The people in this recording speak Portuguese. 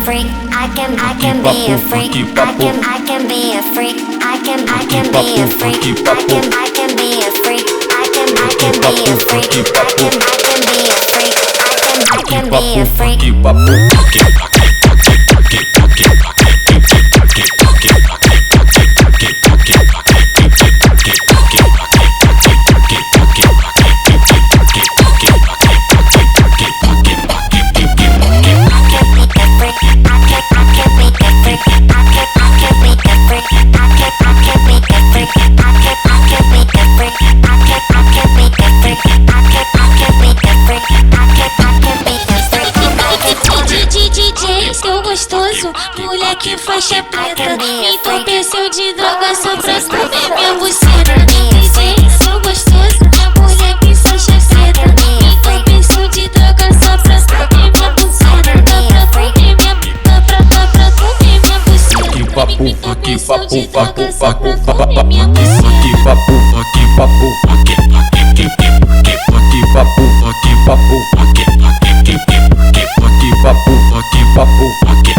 freak. I can be a freak. I can be a freak. I can be a freak. I can be a freak. I can be a freak. I can be a freak. Seu gostoso, moleque faixa preta, entorpeceu de droga só pra comer minha buceta. DJ, seu gostoso, moleque faixa preta, entorpeceu de droga só pra comer minha buceta. Dá pra comer minha buceta. Que papo, que papo, De papo, droga só papo, pra papo, comer minha buceta. que papo, que papo, que papo, que papo, que papo, que papo.